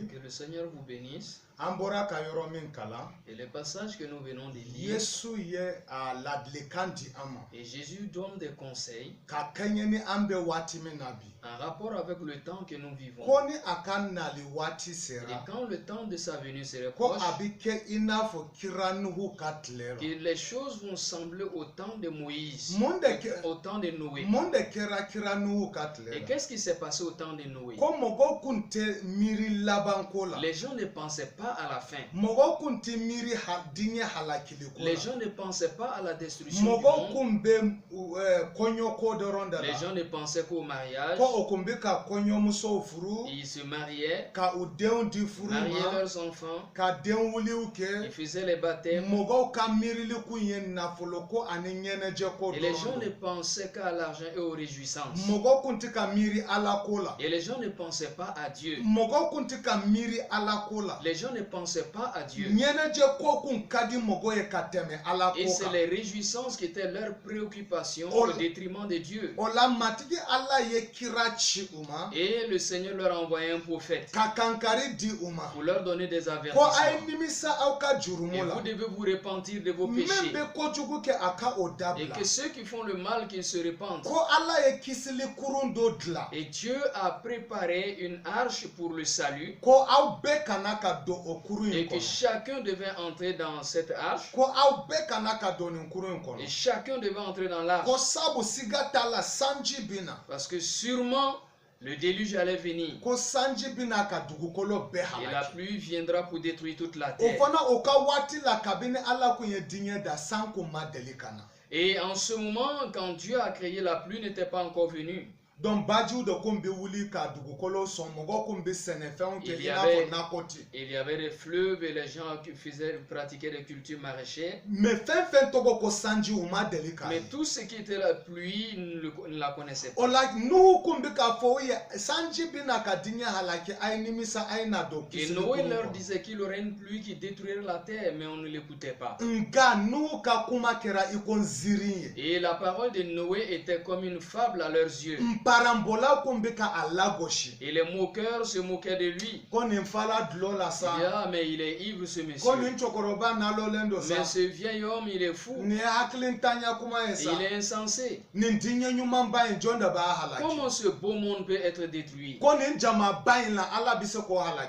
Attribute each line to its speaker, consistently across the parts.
Speaker 1: Que le Seigneur vous bénisse. Et le passage que nous venons de lire, et Jésus donne des conseils en rapport avec le temps que nous vivons. Et quand le temps de sa venue se rapproche, que les choses vont sembler au temps de Moïse, au temps de Noé. Et qu'est-ce qui s'est passé au temps de Noé? Les gens ne pensaient pas à la fin. Les gens ne pensaient pas à la destruction du monde. Les gens ne pensaient qu'au mariage. Ils se mariaient, mariaient leurs enfants, ils faisaient les baptêmes. Et les gens ne pensaient qu'à l'argent et aux réjouissances. Et les gens ne pensaient pas à Dieu. Les gens ne pensaient pas à Dieu. Et c'est les réjouissances qui étaient leur préoccupation au détriment de Dieu. Et le Seigneur leur a envoyé un prophète pour leur donner des avertissements. Et vous devez vous repentir de vos péchés. Et que ceux qui font le mal qu'ils se repentent. Et Dieu a préparé une arche pour le salut. Et que chacun devait entrer dans cette arche. Et chacun devait entrer dans l'arche. Parce que sûrement le déluge allait venir. Et la pluie viendra pour détruire toute la terre. Et en ce moment, quand Dieu a créé, la pluie n'était pas encore venue. Il y avait des fleuves et les gens qui pratiquaient des cultures maraîchères. Mais tout ce qui était la pluie ne la connaissait pas. Et Noé leur disait qu'il aurait une pluie qui détruirait la terre, mais on ne l'écoutait pas. Et la parole de Noé était comme une fable à leurs yeux. Et les moqueurs se moquaient de lui. Mais il est ivre ce monsieur. Mais ce vieil homme, il est fou. Et il est insensé. Comment ce beau monde peut être détruit?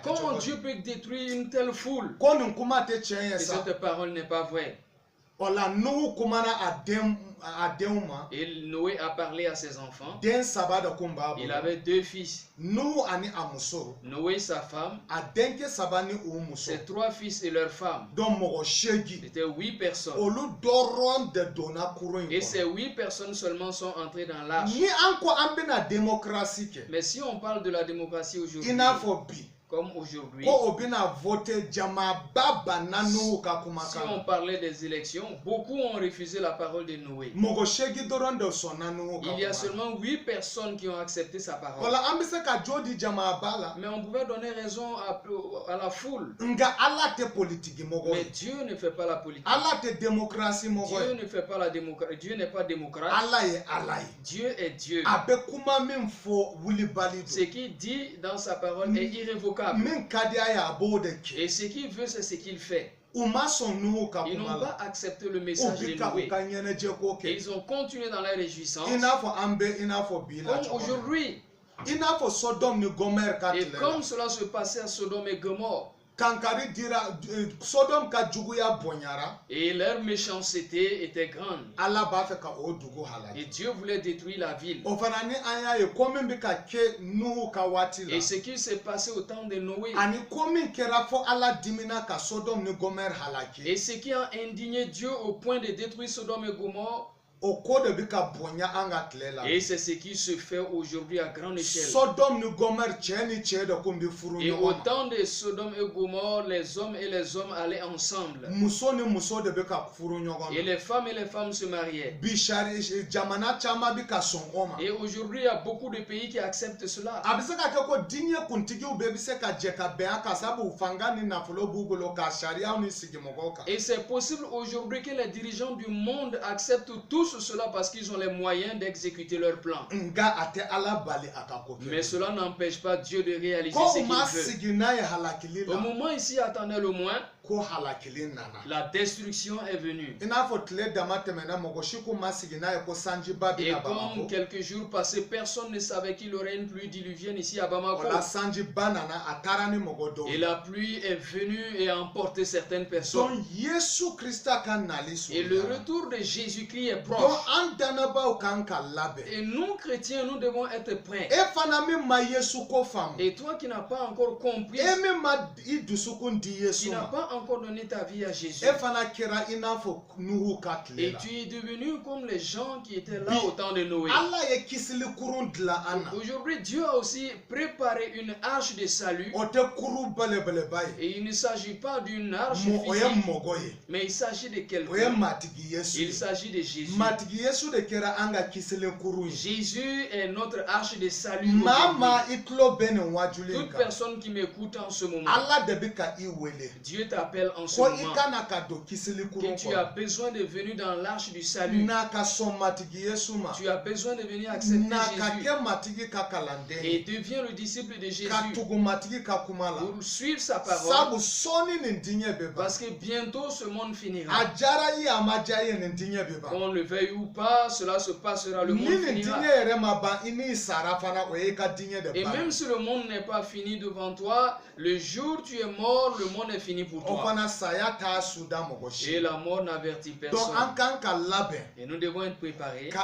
Speaker 1: Comment Dieu peut détruire une telle foule? Et cette parole n'est pas vraie. Et Noé a parlé à ses enfants. Il avait deux fils. Noé, sa femme, ses trois fils et leurs femmes. C'était 8 personnes. Et ces 8 personnes seulement sont entrées dans l'arche. Mais si on parle de la démocratie aujourd'hui, comme aujourd'hui, si on parlait des élections, beaucoup ont refusé la parole de Noé. Il y a seulement 8 personnes qui ont accepté sa parole. Mais on pouvait donner raison à la foule. Mais Dieu ne fait pas la politique. Dieu ne fait pas la démocratie. Dieu n'est pas démocrate. Dieu est Dieu. Ce qu'il dit dans sa parole est irrévocable. Et ce qu'il veut, c'est ce qu'il fait. Ils n'ont pas accepté le message de Noé. Et ils ont continué dans la réjouissance. Comme aujourd'hui. Et comme cela se passait à Sodome et Gomorrhe. Et leur méchanceté était grande. Et Dieu voulait détruire la ville. Et ce qui s'est passé au temps de Noé. Et ce qui a indigné Dieu au point de détruire Sodome et Gomorrhe. Et c'est ce qui se fait aujourd'hui à grande échelle. Et au temps de Sodome et Gomorrhe, les hommes et les hommes allaient ensemble. Et les femmes se mariaient. Et aujourd'hui, il y a beaucoup de pays qui acceptent cela. Et c'est possible aujourd'hui que les dirigeants du monde acceptent tous tous cela parce qu'ils ont les moyens d'exécuter leur plan. Mais cela n'empêche pas Dieu de réaliser ce qu'il veut. Au moment ici attendait le moins, la destruction est venue. Et comme quelques jours passés, personne ne savait qu'il y aurait une pluie diluvienne ici à Bamako. Et la pluie est venue et a emporté certaines personnes. Et le retour de Jésus-Christ est proche. Et nous, chrétiens, nous devons être prêts. Et toi qui n'as pas encore compris, qui n'as pas encore donné ta vie à Jésus, et tu es devenu comme les gens qui étaient là au temps de Noé. Aujourd'hui, Dieu a aussi préparé une arche de salut. Et il ne s'agit pas d'une arche physique, mais il s'agit de quelqu'un. Il s'agit de Jésus. Jésus est notre arche de salut. Toute personne qui m'écoute en ce moment, Dieu t'appelle en ce moment que tu as besoin de venir dans l'arche du salut. Tu as besoin de venir accepter Jésus et deviens le disciple de Jésus pour suivre sa parole, parce que bientôt ce monde finira. Qu'on le veuille ou pas, cela se passera, le monde finira. Et même si le monde n'est pas fini devant toi, le jour où tu es mort, le monde est fini pour toi. Et la mort n'avertit personne. Et nous devons être préparés. Et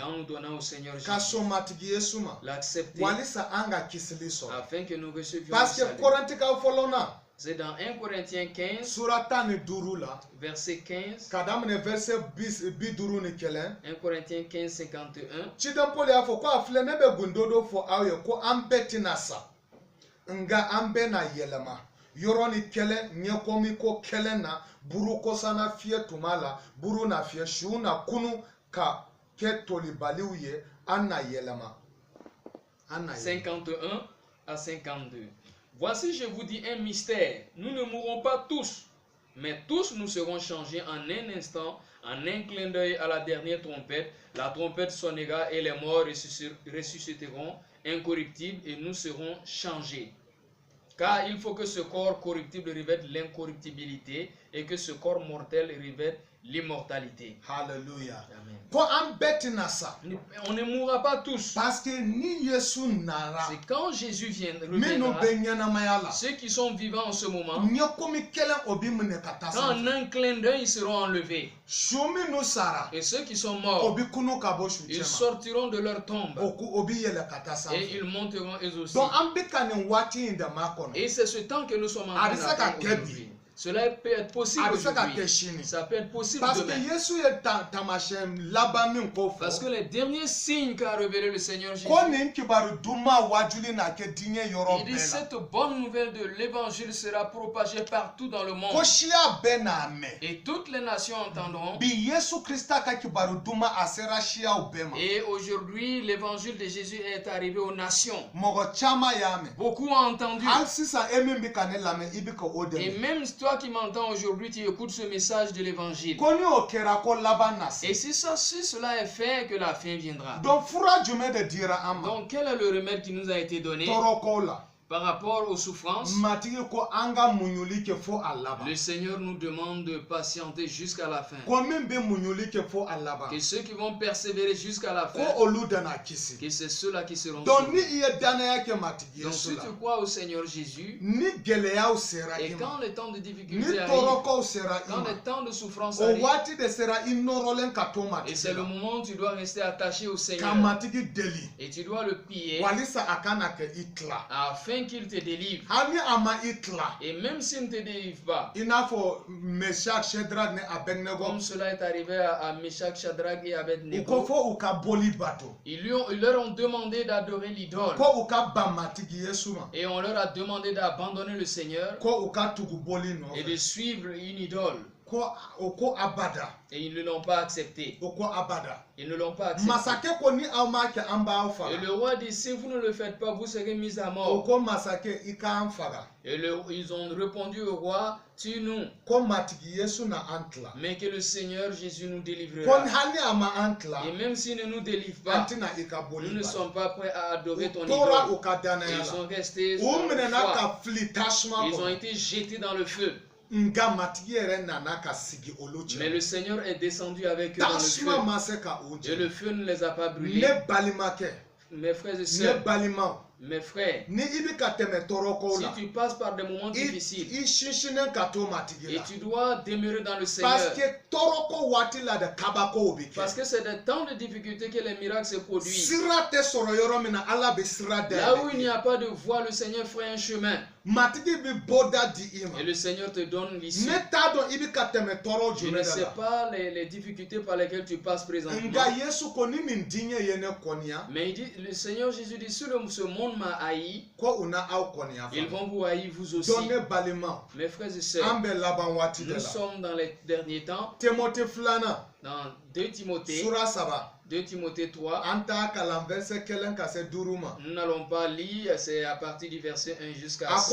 Speaker 1: en nous donnant au Seigneur Jésus l'accepter afin que nous recevions le salut. C'est dans 1 Corinthiens 15, verset 15. 1 Corinthiens 15, 51.
Speaker 2: Nga ambe na yelema yoroni kele nyekomi ko kele na buru kosana fie tumala buru na fie shuna kunu ka ketoli baliuye anna yelema.
Speaker 1: 51 à 52. Voici, je vous dis un mystère. Nous ne mourrons pas tous, mais tous nous serons changés en un instant, en un clin d'œil à la dernière trompette. La trompette sonnera et les morts ressusciteront incorruptibles et nous serons changés. Car il faut que ce corps corruptible revête l'incorruptibilité et que ce corps mortel revête l'immortalité.
Speaker 2: Hallelujah.
Speaker 1: Amen.
Speaker 2: On
Speaker 1: ne mourra pas tous.
Speaker 2: Parce que
Speaker 1: c'est quand Jésus reviendra, ceux qui sont vivants en ce moment, quand en un clin d'œil ils seront enlevés. Et ceux qui sont morts, ils sortiront de leur tombe et ils monteront eux aussi. Et c'est ce temps que nous sommes en train d'attendre aujourd'hui. Cela peut être possible aujourd'hui. Ça peut être possible demain. Parce que les derniers signes qu'a révélé le Seigneur Jésus, il dit cette bonne nouvelle de l'évangile sera propagée partout dans le monde. Et toutes les nations entendront. Et aujourd'hui, l'évangile de Jésus est arrivé aux nations. Beaucoup ont entendu. Et même toi qui m'entends aujourd'hui, tu écoutes ce message de l'évangile. Et si cela est fait, que la fin viendra. Donc quel est le remède qui nous a été donné par rapport aux souffrances? Le Seigneur nous demande de patienter jusqu'à la fin. Que ceux qui vont persévérer jusqu'à la fin, que c'est ceux-là qui seront sauvés. Donc si tu crois au Seigneur Jésus, et quand le temps de difficulté arrive, quand le temps de souffrance arrive, et c'est le moment où tu dois rester attaché au Seigneur, et tu dois le prier afin qu'il te délivre. Et même s'il ne te délivre pas, comme cela est arrivé à Meshach, Shadrach et Abednego, ils leur ont demandé d'adorer l'idole. Et on leur a demandé d'abandonner le Seigneur et de suivre une idole. Et ils ne l'ont pas accepté. Ils ne l'ont pas accepté. Et le roi dit, si vous ne le faites pas, vous serez mis à mort. Et ils ont répondu au roi, tue-nous. Mais que le Seigneur Jésus nous délivrera. Et même s'il ne nous délivre pas, nous ne sommes pas prêts à adorer ton idole. Et ils sont restés dans le froid. Ils ont été jetés dans le feu. Mais le Seigneur est descendu avec eux dans le feu. Et le feu ne les a pas brûlés. Mes frères et sœurs, mes frères, si tu passes par des moments difficiles et tu dois demeurer dans le Seigneur, parce que c'est des temps de difficulté que les miracles se produisent. Là où il n'y a pas de voie, le Seigneur fera un chemin. Et le Seigneur te donne l'issue. Je ne sais pas les difficultés par lesquelles tu passes présentement. Mais il dit, le Seigneur Jésus dit, si ce monde m'a haï, ils vont vous haïr vous aussi. Mes frères et sœurs, nous sommes dans les derniers temps. Dans 2 Timothée 3, nous n'allons pas lire, c'est à partir du verset 1 jusqu'à 6.